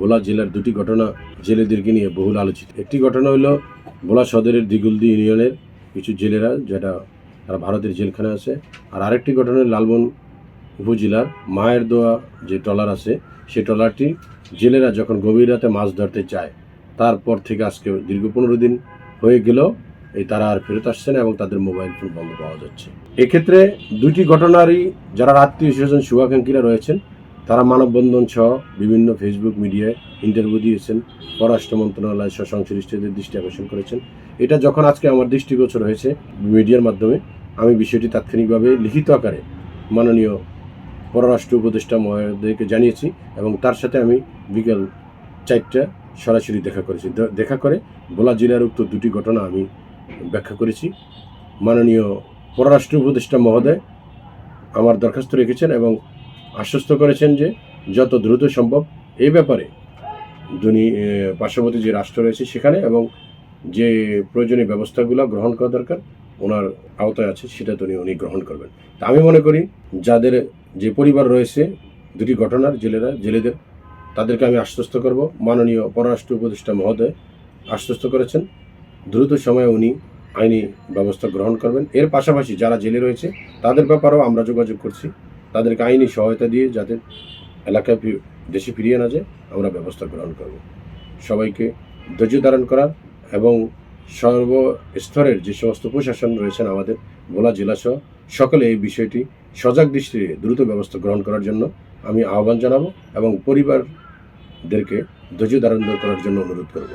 ভোলা জেলার দুটি ঘটনা জেলেদেরকে নিয়ে বহুল আলোচিত। একটি ঘটনা হলো ভোলা সদরের দিগুলদি ইউনিয়নের কিছু জেলেরা, যেটা তারা ভারতের জেলখানা আছে। আর আরেকটি ঘটনা লালমন উপজেলার মায়ের দোয়া যে ট্রলার আছে, সেই ট্রলারটি জেলেরা যখন গভীর রাতে মাছ ধরতে যায়, তারপর থেকে আজকে দীর্ঘ 15 দিন হয়ে গেল তারা আর ফেরত আসছে না এবং তাদের মোবাইল ফোন বন্ধ পাওয়া যাচ্ছে। এক্ষেত্রে দুটি ঘটনারই যারা আত্মীয় স্বজন শুভাকাঙ্ক্ষীরা রয়েছেন, তারা মানববন্ধন সহ বিভিন্ন ফেসবুক মিডিয়ায় ইন্টারভিউ দিয়েছেন, পররাষ্ট্র মন্ত্রণালয় সহ সংশ্লিষ্টদের দৃষ্টি আকর্ষণ করেছেন। এটা যখন আজকে আমার দৃষ্টিগোচর হয়েছে মিডিয়ার মাধ্যমে, আমি বিষয়টি তাৎক্ষণিকভাবে লিখিত আকারে মাননীয় পররাষ্ট্র উপদেষ্টা মহোদয়কে জানিয়েছি এবং তার সাথে আমি বিকেল 4টা সরাসরি দেখা করে ভোলা জেলার উক্ত দুটি ঘটনা আমি ব্যাখ্যা করেছি। মাননীয় পররাষ্ট্র উপদেষ্টা মহোদয় আমার দরখাস্ত রেখেছেন এবং আশ্বস্ত করেছেন যে যত দ্রুত সম্ভব এই ব্যাপারে পার্শ্ববর্তী যে রাষ্ট্র রয়েছে সেখানে এবং যে প্রয়োজনীয় ব্যবস্থাগুলো গ্রহণ করা দরকার ওনার আওতায় আছে সেটা তো উনি গ্রহণ করবেন। তা আমি মনে করি যাদের যে পরিবার রয়েছে দুটি ঘটনার জেলেদের, তাদেরকে আমি আশ্বস্ত করব। মাননীয় পররাষ্ট্র উপদেষ্টা মহোদয় আশ্বস্ত করেছেন দ্রুত সময়ে উনি আইনি ব্যবস্থা গ্রহণ করবেন। এর পাশাপাশি যারা জেলে রয়েছে তাদের ব্যাপারেও আমরা যোগাযোগ করছি, তাদেরকে আইনি সহায়তা দিয়ে যাতে এলাকায় দেশে ফিরিয়ে না যায় আমরা ব্যবস্থা গ্রহণ করব। সবাইকে ধৈর্য ধারণ করার এবং সর্বস্তরের যে সমস্ত প্রশাসন রয়েছেন আমাদের ভোলা জেলাসহ সকলে এই বিষয়টি সজাগ দৃষ্টিতে দ্রুত ব্যবস্থা গ্রহণ করার জন্য আমি আহ্বান জানাবো এবং পরিবারদেরকে ধৈর্য ধারণ করার জন্য অনুরোধ করব।